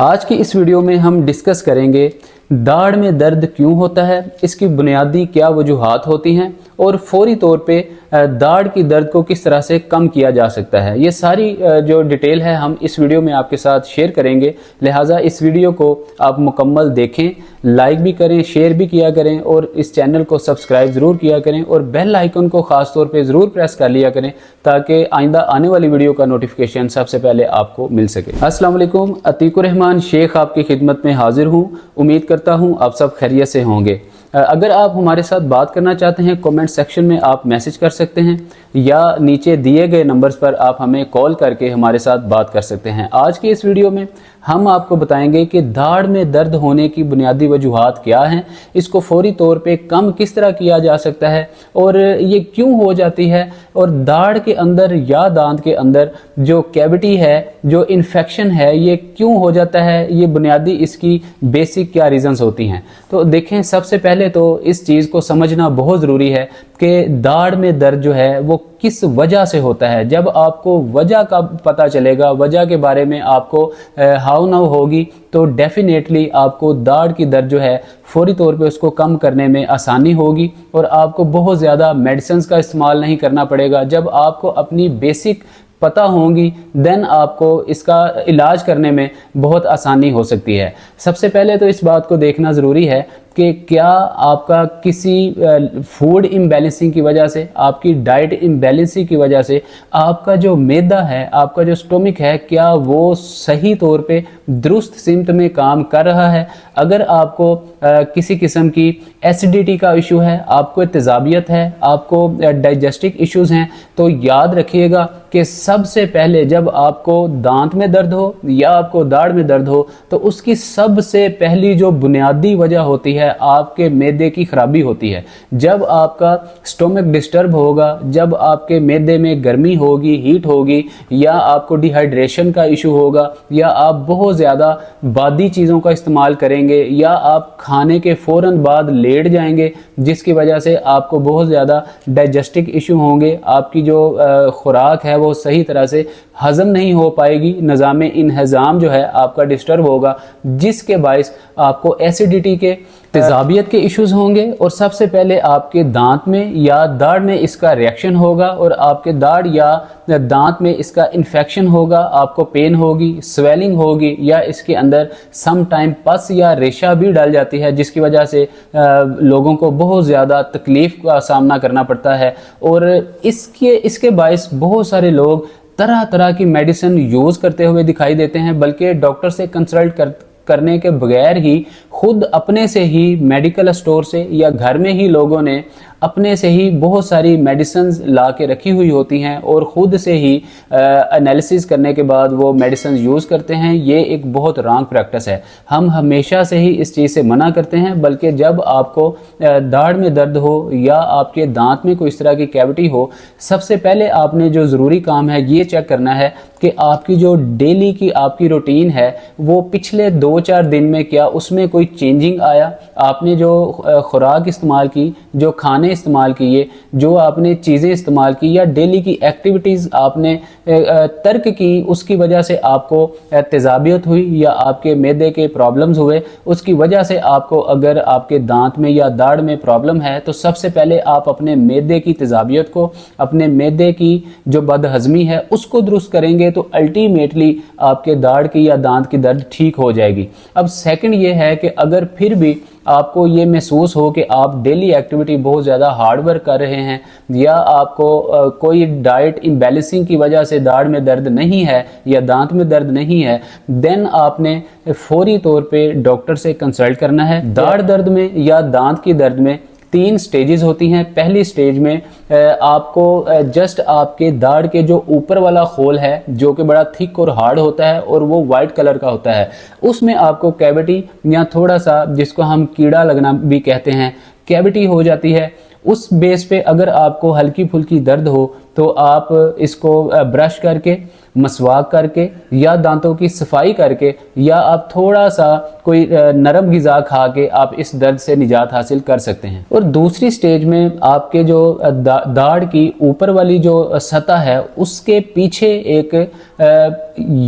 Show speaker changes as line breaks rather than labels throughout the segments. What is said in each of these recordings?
आज की इस वीडियो में हम डिस्कस करेंगे दाढ़ में दर्द क्यों होता है, इसकी बुनियादी क्या वजूहात होती हैं और फौरी तौर पे दाढ़ की दर्द को किस तरह से कम किया जा सकता है। ये सारी जो डिटेल है हम इस वीडियो में आपके साथ शेयर करेंगे। लिहाजा इस वीडियो को आप मुकम्मल देखें, लाइक भी करें, शेयर भी किया करें और इस चैनल को सब्सक्राइब ज़रूर किया करें और बेल आइकन को ख़ास तौर पे ज़रूर प्रेस कर लिया करें ताकि आइंदा आने वाली वीडियो का नोटिफिकेशन सबसे पहले आपको मिल सके। अस्सलाम वालेकुम, अतीकुर रहमान शेख आपकी खिदमत में हाजिर हूँ। उम्मीद करता हूँ आप सब खैरियत से होंगे। अगर आप हमारे साथ बात करना चाहते हैं कमेंट सेक्शन में आप मैसेज कर सकते हैं या नीचे दिए गए नंबर्स पर आप हमें कॉल करके हमारे साथ बात कर सकते हैं। आज की इस वीडियो में हम आपको बताएंगे कि दाढ़ में दर्द होने की बुनियादी वजूहात क्या हैं, इसको फौरी तौर पे कम किस तरह किया जा सकता है और ये क्यों हो जाती है, और दाढ़ के अंदर या दांत के अंदर जो कैविटी है, जो इन्फेक्शन है, ये क्यों हो जाता है, ये बुनियादी इसकी बेसिक क्या रीजंस होती हैं। तो देखें, सबसे पहले तो इस चीज़ को समझना बहुत ज़रूरी है कि दाढ़ में दर्द जो है वो किस वजह से होता है। जब आपको वजह का पता चलेगा, वजह के बारे में आपको हाउ नाउ होगी, तो डेफिनेटली आपको दाढ़ की दर्द जो है फौरी तौर पे उसको कम करने में आसानी होगी और आपको बहुत ज़्यादा मेडिसिन का इस्तेमाल नहीं करना पड़ेगा। जब आपको अपनी बेसिक पता होंगी देन आपको इसका इलाज करने में बहुत आसानी हो सकती है। सबसे पहले तो इस बात को देखना ज़रूरी है कि क्या आपका किसी फूड इम्बैलेंसिंग की वजह से, आपकी डाइट इम्बैलेंसिंग की वजह से आपका जो मैदा है, आपका जो स्टोमिक है, क्या वो सही तौर पे दुरुस्त सिमत में काम कर रहा है। अगर आपको किसी किस्म की एसिडिटी का इशू है, आपको तेज़ाबियत है, आपको डाइजेस्टिक इश्यूज़ हैं, तो याद रखिएगा कि सबसे पहले जब आपको दांत में दर्द हो या आपको दाढ़ में दर्द हो तो उसकी सबसे पहली जो बुनियादी वजह होती है आपके मैदे की खराबी होती है। जब आपका स्टोमक डिस्टर्ब होगा, जब आपके मैदे में गर्मी होगी, हीट होगी, या आपको डिहाइड्रेशन का इशू होगा, या आप बहुत ज़्यादा बादी चीज़ों का इस्तेमाल करेंगे, या आप खाने के फ़ौरन बाद लेट जाएंगे जिसकी वजह से आपको बहुत ज़्यादा डाइजेस्टिक इशू होंगे, आपकी जो खुराक है वो सही तरह से हजम नहीं हो पाएगी, निज़ाम इंहज़ाम जो है आपका डिस्टर्ब होगा, जिसके बायस आपको एसिडिटी के, तेज़ाबियत के इश्यूज़ होंगे और सबसे पहले आपके दांत में या दाढ़ में इसका रिएक्शन होगा और आपके दाढ़ या दांत में इसका इन्फेक्शन होगा, आपको पेन होगी, स्वेलिंग होगी, या इसके अंदर सम टाइम पस या रेशा भी डाल जाती है जिसकी वजह से लोगों को बहुत ज़्यादा तकलीफ़ का सामना करना पड़ता है। और इसके बायस बहुत सारे लोग तरह तरह की मेडिसिन यूज़ करते हुए दिखाई देते हैं, बल्कि डॉक्टर से कंसल्ट करने के बगैर ही खुद अपने से ही मेडिकल स्टोर से या घर में ही लोगों ने अपने से ही बहुत सारी मेडिसिन ला के रखी हुई होती हैं और ख़ुद से ही एनालिसिस करने के बाद वो मेडिसिन यूज़ करते हैं। ये एक बहुत रॉन्ग प्रैक्टिस है। हम हमेशा से ही इस चीज़ से मना करते हैं, बल्कि जब आपको दाढ़ में दर्द हो या आपके दांत में कोई इस तरह की कैविटी हो, सबसे पहले आपने जो ज़रूरी काम है ये चेक करना है कि आपकी जो डेली की आपकी रूटीन है वो पिछले 2-4 दिन में क्या उसमें कोई चेंजिंग आया। आपने जो खुराक इस्तेमाल की, जो खाने इस्तेमाल किए, जो आपने चीज़ें इस्तेमाल की, या डेली की एक्टिविटीज़ आपने तर्क की, उसकी वजह से आपको तेज़ाबियत हुई या आपके मैदे के प्रॉब्लम्स हुए, उसकी वजह से आपको अगर आपके दांत में या दाढ़ में प्रॉब्लम है तो सबसे पहले आप अपने मैदे की तेज़ाबियत को, अपने मैदे की जो बदहज़मी है उसको दुरुस्त करेंगे तो अल्टीमेटली आपके दाढ़ की या दांत की दर्द ठीक हो जाएगी। अब सेकंड ये है कि अगर फिर भी आपको ये महसूस हो कि आप डेली एक्टिविटी बहुत ज़्यादा हार्ड वर्क कर रहे हैं या आपको कोई डाइट इम्बैलेंसिंग की वजह से दाढ़ में दर्द नहीं है या दांत में दर्द नहीं है, देन आपने फौरी तौर पे डॉक्टर से कंसल्ट करना है। दाढ़ दर्द में या दांत की दर्द में 3 स्टेजेस होती हैं। पहली स्टेज में आपको जस्ट आपके दाढ़ के जो ऊपर वाला खोल है जो कि बड़ा थिक और हार्ड होता है और वो वाइट कलर का होता है, उसमें आपको कैविटी या थोड़ा सा जिसको हम कीड़ा लगना भी कहते हैं, कैविटी हो जाती है। उस बेस पे अगर आपको हल्की फुल्की दर्द हो तो आप इसको ब्रश करके, मसवाक करके या दांतों की सफाई करके या आप थोड़ा सा कोई नरम ग़िज़ा खा के आप इस दर्द से निजात हासिल कर सकते हैं। और दूसरी स्टेज में आपके जो दाढ़ की ऊपर वाली जो सतह है उसके पीछे एक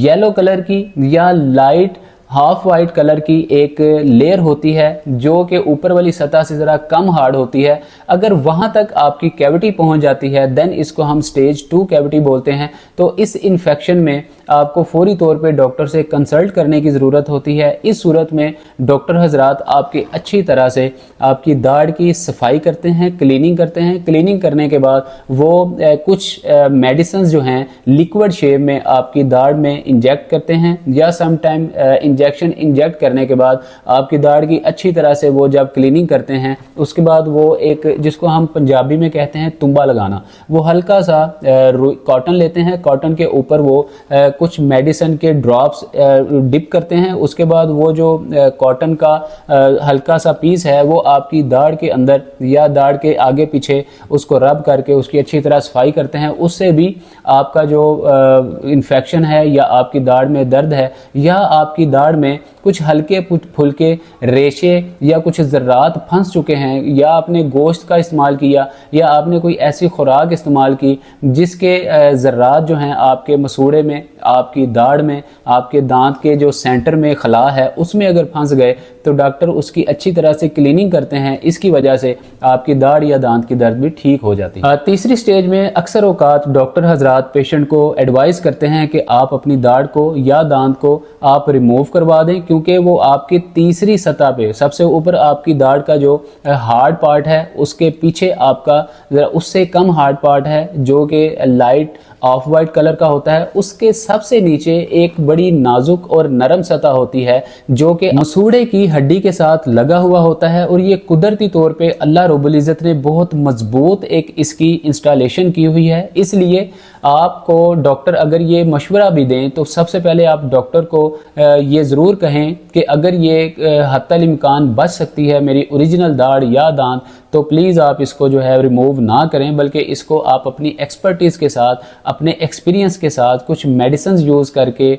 येलो कलर की या लाइट हाफ वाइट कलर की एक लेयर होती है जो कि ऊपर वाली सतह से ज़रा कम हार्ड होती है। अगर वहाँ तक आपकी कैविटी पहुँच जाती है देन इसको हम स्टेज 2 कैविटी बोलते हैं। तो इस इन्फेक्शन में आपको फौरी तौर पे डॉक्टर से कंसल्ट करने की ज़रूरत होती है। इस सूरत में डॉक्टर हजरात आपकी अच्छी तरह से आपकी दाढ़ की सफाई करते हैं, क्लीनिंग करते हैं। क्लीनिंग करने के बाद वो कुछ मेडिसिन जो हैं लिक्विड शेप में आपकी दाढ़ में इंजेक्ट करते हैं, या समटाइम इंजेक्शन इंजेक्ट करने के बाद आपकी दाढ़ की अच्छी तरह से वो जब क्लीनिंग करते हैं उसके बाद वो एक जिसको हम पंजाबी में कहते हैं तुम्बा लगाना, वो हल्का सा कॉटन लेते हैं, कॉटन के ऊपर वो कुछ मेडिसिन के ड्रॉप्स डिप करते हैं। उसके बाद वो जो कॉटन का हल्का सा पीस है वो आपकी दाढ़ के अंदर या दाढ़ के आगे पीछे उसको रब करके उसकी अच्छी तरह सफाई करते हैं। उससे भी आपका जो इन्फेक्शन है या आपकी दाढ़ में दर्द है या आपकी दाढ़ में कुछ हल्के फुल्के रेशे या कुछ ज़र्रात फंस चुके हैं, या आपने गोश्त का इस्तेमाल किया या आपने कोई ऐसी खुराक इस्तेमाल की जिसके ज़र्रात जो हैं आपके मसूड़े में, आपकी दाढ़ में, आपके दांत के जो सेंटर में खला है उसमें अगर फंस गए तो डॉक्टर उसकी अच्छी तरह से क्लीनिंग करते हैं। इसकी वजह से आपकी दाढ़ या दांत की दर्द भी ठीक हो जाती है। तीसरी स्टेज में अक्सर औकात डॉक्टर हजरात पेशेंट को एडवाइस करते हैं कि आप अपनी दाढ़ को या दांत को आप रिमूव करवा दें, क्योंकि वो आपकी तीसरी सतह पे सबसे ऊपर आपकी दाढ़ का जो हार्ड पार्ट है उसके पीछे आपका उससे कम हार्ड पार्ट है जो कि लाइट ऑफ वाइट कलर का होता है, उसके सबसे नीचे एक बड़ी नाजुक और नरम सतह होती है जो कि मसूड़े की हड्डी के साथ लगा हुआ होता है। और ये कुदरती तौर पे अल्लाह रब्बुल इज़्ज़त ने बहुत मजबूत एक इसकी इंस्टॉलेशन की हुई है। इसलिए आपको डॉक्टर अगर ये मशवरा भी दें तो सबसे पहले आप डॉक्टर को ये ज़रूर कहें कि अगर ये हत्तल इम्कान बच सकती है मेरी ओरिजिनल दाढ़ या दांत तो प्लीज़ आप इसको जो है रिमूव ना करें, बल्कि इसको आप अपनी एक्सपर्टीज़ के साथ, अपने एक्सपीरियंस के साथ कुछ मेडिसिन यूज़ करके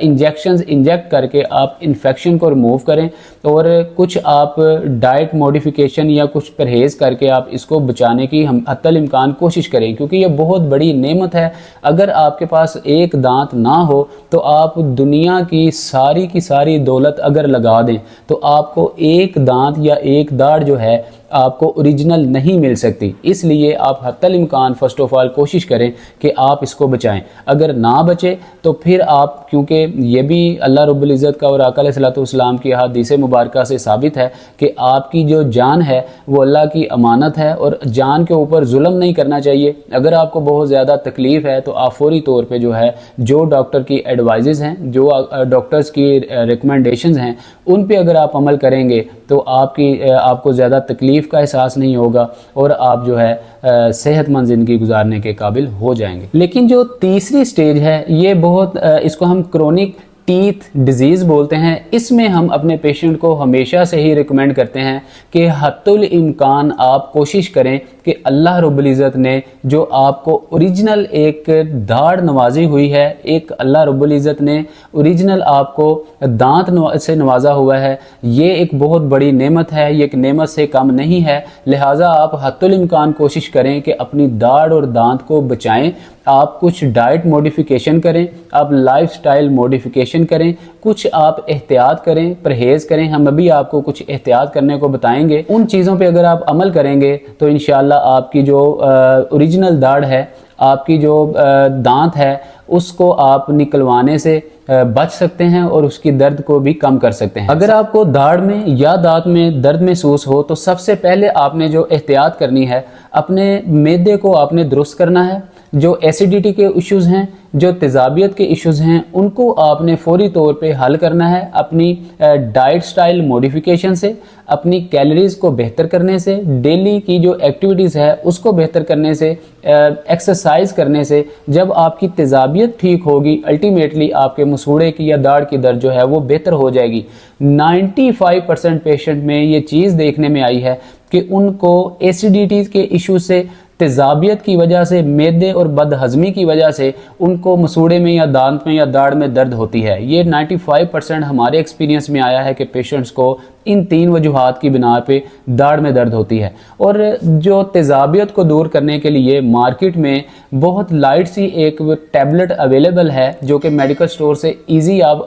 इंजेक्शंस इंजेक्ट करके आप इन्फेक्शन को रिमूव करें। और कुछ आप डाइट मॉडिफिकेशन या कुछ परहेज़ करके आप इसको बचाने की हम हत्तल इम्कान कोशिश करें, क्योंकि ये बहुत बड़ी नेमत है। अगर आपके पास एक दांत ना हो तो आप दुनिया की सारी दौलत अगर लगा दें तो आपको एक दांत या एक दाढ़ जो है आपको ओरिजिनल नहीं मिल सकती। इसलिए आप हत्तल इम्कान फर्स्ट ऑफ ऑल कोशिश करें कि आप इसको बचाएं। अगर ना बचे तो फिर आप, क्योंकि ये भी अल्लाह रब्बुल इज़्ज़त का और आका अलैहिस्सलाम की हदीस मुबारक से साबित है कि आपकी जो जान है वो अल्लाह की अमानत है और जान के ऊपर जुल्म नहीं करना चाहिए। अगर आपको बहुत ज़्यादा तकलीफ़ है तो आप फौरी तौर पर जो है जो डॉक्टर की एडवाइजेज़ हैं, जो डॉक्टर्स की रिकमेंडेशंस हैं, उन पे अगर आप अमल करेंगे तो आपको ज़्यादा तकलीफ़ का एहसास नहीं होगा और आप जो है सेहतमंद ज़िंदगी गुजारने के काबिल हो जाएंगे। लेकिन जो तीसरी स्टेज है ये बहुत इसको हम क्रोनिक टीथ डिजीज़ बोलते हैं। इसमें हम अपने पेशेंट को हमेशा से ही रिकमेंड करते हैं कि हत्तुल इम्कान आप कोशिश करें कि अल्लाह रब्बुल इज़्ज़त ने जो आपको ओरिजिनल एक दाढ़ नवाजी हुई है, एक अल्लाह रब्बुल इज़्ज़त ने ओरिजिनल आपको दांत से नवाजा हुआ है, ये एक बहुत बड़ी नेमत है, ये एक नेमत से कम नहीं है। लिहाजा आप हत्तुल इम्कान कोशिश करें कि अपनी दाढ़ और दांत को बचाएं। आप कुछ डाइट मॉडिफिकेशन करें, आप लाइफस्टाइल मॉडिफिकेशन करें, कुछ आप एहतियात करें, परहेज़ करें। हम अभी आपको कुछ एहतियात करने को बताएंगे। उन चीज़ों पे अगर आप अमल करेंगे तो इंशाअल्लाह आपकी जो ओरिजिनल दाढ़ है, आपकी जो दांत है, उसको आप निकलवाने से बच सकते हैं और उसकी दर्द को भी कम कर सकते हैं। अगर आपको दाढ़ में या दांत में दर्द महसूस हो तो सबसे पहले आपने जो एहतियात करनी है, अपने मैदे को आपने दुरुस्त करना है। जो एसिडिटी के इश्यूज़ हैं, जो तेज़ाबियत के इश्यूज़ हैं, उनको आपने फौरी तौर पे हल करना है अपनी डाइट स्टाइल मॉडिफिकेशन से, अपनी कैलोरीज़ को बेहतर करने से, डेली की जो एक्टिविटीज़ है उसको बेहतर करने से, एक्सरसाइज करने से। जब आपकी तेज़ाबियत ठीक होगी अल्टीमेटली आपके मसूड़े की या दाढ़ की दर्द जो है वो बेहतर हो जाएगी। 95% पेशेंट में ये चीज़ देखने में आई है कि उनको एसिडिटी के इशू से तेजाबियत की वजह से, मैदे और बदहजमी की वजह से उनको मसूड़े में या दांत में या दाढ़ में दर्द होती है। ये 95% हमारे एक्सपीरियंस में आया है कि पेशेंट्स को इन 3 वजूहात की बिना पे दाढ़ में दर्द होती है। और जो तेजाबियत को दूर करने के लिए मार्केट में बहुत लाइट सी एक टैबलेट अवेलेबल है जो कि मेडिकल स्टोर से इजी आप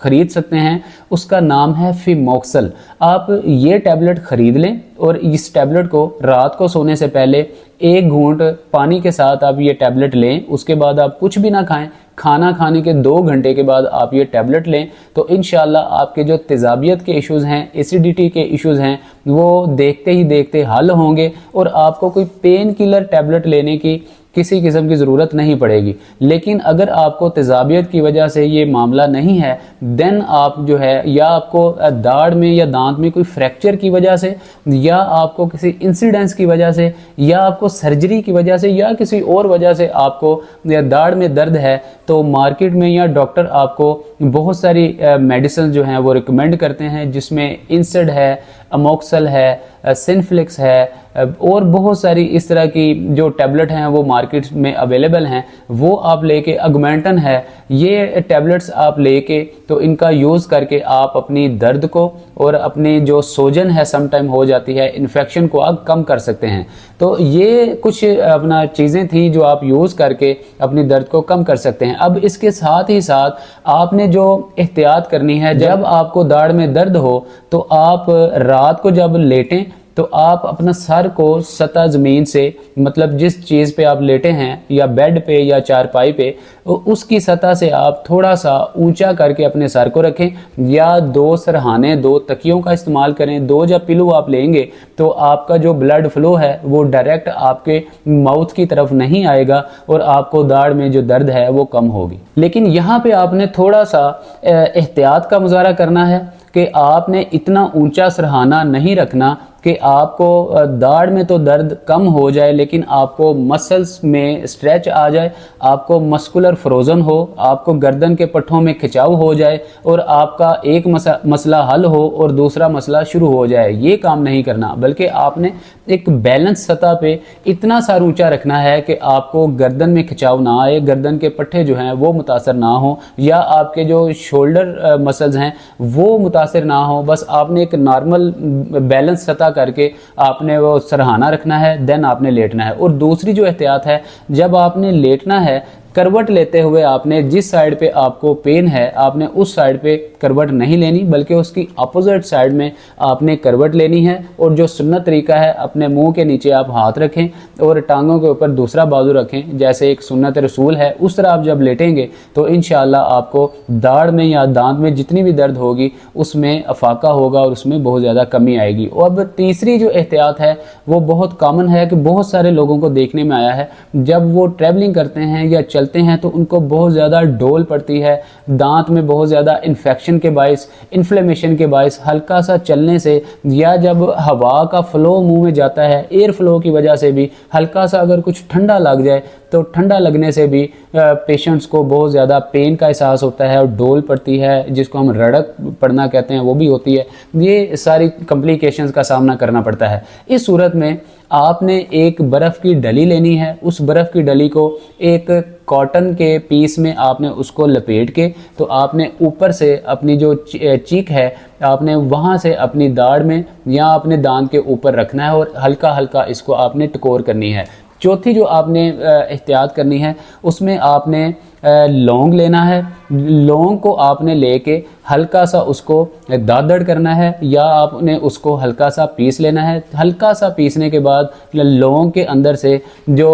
ख़रीद सकते हैं। उसका नाम है फिमोक्सल। आप ये टैबलेट ख़रीद लें और इस टैबलेट को रात को सोने से पहले 1 घूंट पानी के साथ आप ये टैबलेट लें। उसके बाद आप कुछ भी ना खाएं, खाना खाने के 2 घंटे के बाद आप ये टैबलेट लें तो इंशाल्लाह आपके जो तेजाबियत के इश्यूज़ हैं, एसिडिटी के इश्यूज़ हैं, वो देखते ही देखते हल होंगे और आपको कोई पेन किलर टैबलेट लेने की किसी किस्म की ज़रूरत नहीं पड़ेगी। लेकिन अगर आपको तेजाबियत की वजह से ये मामला नहीं है, देन आप जो है या आपको दाढ़ में या दांत में कोई फ्रैक्चर की वजह से, या आपको किसी इंसिडेंस की वजह से, या आपको सर्जरी की वजह से, या किसी और वजह से आपको या दाढ़ में दर्द है, तो मार्केट में या डॉक्टर आपको बहुत सारी मेडिसिन जो हैं वो रिकमेंड करते हैं, जिसमें इंसिड है, अमोक्सल है, सिनफ्लिक्स है और बहुत सारी इस तरह की जो टैबलेट हैं वो मार्केट में अवेलेबल हैं। वो आप लेके, अगमेंटन है, ये टैबलेट्स आप लेके तो इनका यूज़ करके आप अपनी दर्द को और अपनी जो सोजन है समटाइम हो जाती है, इन्फेक्शन को आप कम कर सकते हैं। तो ये कुछ अपना चीज़ें थी जो आप यूज़ करके अपनी दर्द को कम कर सकते हैं। अब इसके साथ ही साथ आपने जो एहतियात करनी है, जब आपको दाढ़ में दर्द हो तो आप रात को जब लेटें तो आप अपना सर को सतह ज़मीन से, मतलब जिस चीज़ पे आप लेटे हैं या बेड पे या चारपाई पे, उसकी सतह से आप थोड़ा सा ऊंचा करके अपने सर को रखें, या 2 सरहाने, 2 तकियों का इस्तेमाल करें। 2 जब पिलो आप लेंगे तो आपका जो ब्लड फ्लो है वो डायरेक्ट आपके माउथ की तरफ नहीं आएगा और आपको दाढ़ में जो दर्द है वो कम होगी। लेकिन यहाँ पे आपने थोड़ा सा एहतियात का मुजाहरा करना है कि आपने इतना ऊंचा सरहाना नहीं रखना कि आपको दाढ़ में तो दर्द कम हो जाए लेकिन आपको मसल्स में स्ट्रेच आ जाए, आपको मस्कुलर फ्रोजन हो, आपको गर्दन के पट्ठों में खिंचाव हो जाए और आपका एक मसला हल हो और दूसरा मसला शुरू हो जाए। ये काम नहीं करना, बल्कि आपने एक बैलेंस सतह पे इतना सा ऊंचा रखना है कि आपको गर्दन में खिंचाव ना आए, गर्दन के पट्टे जो हैं वो मुतासर ना हो, या आपके जो शोल्डर मसल्स हैं वो मुतासर ना हो। बस आपने एक नॉर्मल बैलेंस सतह करके आपने वो सरहाना रखना है, देन आपने लेटना है। और दूसरी जो एहतियात है, जब आपने लेटना है, करवट लेते हुए आपने जिस साइड पे आपको पेन है आपने उस साइड पे करवट नहीं लेनी, बल्कि उसकी अपोजिट साइड में आपने करवट लेनी है। और जो सुन्नत तरीका है, अपने मुंह के नीचे आप हाथ रखें और टांगों के ऊपर दूसरा बाजू रखें, जैसे एक सुन्नत रसूल है, उस तरह आप जब लेटेंगे तो इंशाअल्लाह आपको दाढ़ में या दांत में जितनी भी दर्द होगी उसमें अफाका होगा और उसमें बहुत ज़्यादा कमी आएगी। और अब तीसरी जो एहतियात है वो बहुत कॉमन है कि बहुत सारे लोगों को देखने में आया है, जब वो ट्रैवलिंग करते हैं या चलते हैं तो उनको बहुत ज़्यादा डोल पड़ती है, दांत में बहुत ज़्यादा इन्फेक्शन के बाइस, इन्फ्लेमेशन के बाइस, हल्का सा चलने से या जब हवा का फ्लो मुंह में जाता है, एयर फ्लो की वजह से भी हल्का सा अगर कुछ ठंडा लग जाए तो ठंडा लगने से भी पेशेंट्स को बहुत ज़्यादा पेन का एहसास होता है और डोल पड़ती है, जिसको हम रड़क पड़ना कहते हैं, वो भी होती है। ये सारी कॉम्प्लिकेशंस का सामना करना पड़ता है। इस सूरत में आपने एक बर्फ़ की डली लेनी है। उस बर्फ़ की डली को एक कॉटन के पीस में आपने उसको लपेट के, तो आपने ऊपर से अपनी जो चीक है आपने वहाँ से अपनी दाढ़ में या अपने दांत के ऊपर रखना है और हल्का हल्का इसको आपने टकोर करनी है। चौथी जो आपने एहतियात करनी है, उसमें आपने लौंग लेना है। लौंग को आपने लेके हल्का सा उसको दादड़ करना है या आपने उसको हल्का सा पीस लेना है। हल्का सा पीसने के बाद लौंग के अंदर से जो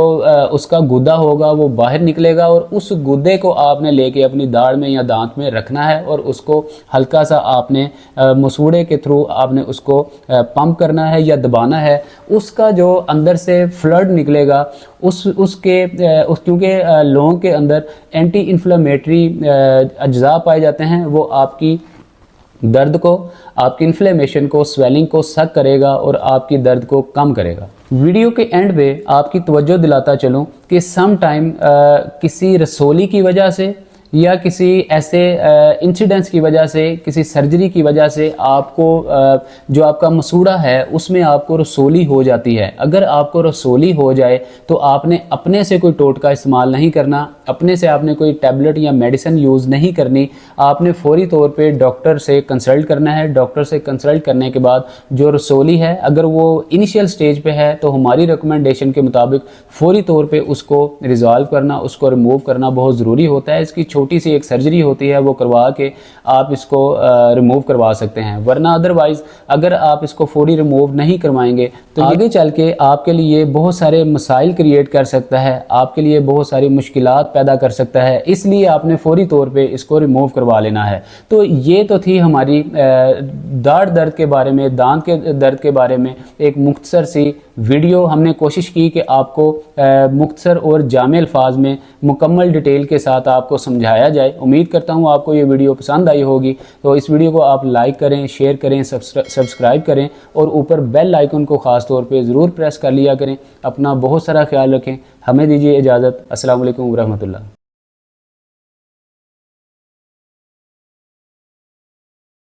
उसका गुदा होगा वो बाहर निकलेगा और उस गुदे को आपने लेके अपनी दाढ़ में या दांत में रखना है और उसको हल्का सा आपने मसूड़े के थ्रू आपने उसको पंप करना है या दबाना है। उसका जो अंदर से फ्लड निकलेगा क्योंकि लौंग के अंदर एंटी इन्फ्लेमेटरी अज्जा पाए जाते हैं, वो आपकी दर्द को, आपकी इन्फ्लेमेशन को, स्वेलिंग को सक करेगा और आपकी दर्द को कम करेगा। वीडियो के एंड पे आपकी तवज्जो दिलाता चलूँ कि सम टाइम किसी रसोली की वजह से या किसी ऐसे इंसिडेंट्स की वजह से, किसी सर्जरी की वजह से आपको जो आपका मसूड़ा है उसमें आपको रसोली हो जाती है। अगर आपको रसोली हो जाए तो आपने अपने से कोई टोटका इस्तेमाल नहीं करना, अपने से आपने कोई टैबलेट या मेडिसिन यूज़ नहीं करनी। आपने फौरी तौर पे डॉक्टर से कंसल्ट करना है। डॉक्टर से कंसल्ट करने के बाद जो रसोली है अगर वो इनिशियल स्टेज पे है तो हमारी रिकमेंडेशन के मुताबिक फौरी तौर पे उसको रिजॉल्व करना, उसको रिमूव करना बहुत ज़रूरी होता है। इसकी छोटी सी एक सर्जरी होती है, वो करवा के आप इसको रिमूव करवा सकते हैं। वरना अदरवाइज़ अगर आप इसको फौरी रिमूव नहीं करवाएंगे तो आगे चल के आपके लिए बहुत सारे मसाइल क्रिएट कर सकता है, आपके लिए बहुत सारी मुश्किलात पैदा कर सकता है। इसलिए आपने फौरी तौर पे इसको रिमूव करवा लेना है। तो ये तो थी हमारी दाढ़ दर्द के बारे में, दांत के दर्द के बारे में एक मुख्तसर सी वीडियो। हमने कोशिश की कि आपको मुख्तसर और जामे अल्फाज में मुकम्मल डिटेल के साथ आपको समझाया जाए। उम्मीद करता हूँ आपको ये वीडियो पसंद आई होगी। तो इस वीडियो को आप लाइक करें, शेयर करें, सब्सक्राइब करें और ऊपर बेल आइकन को ख़ास तौर पे ज़रूर प्रेस कर लिया करें। अपना बहुत सारा ख्याल रखें। हमें दीजिए इजाज़त। अस्सलाम वालेकुम व रहमतुल्लाह।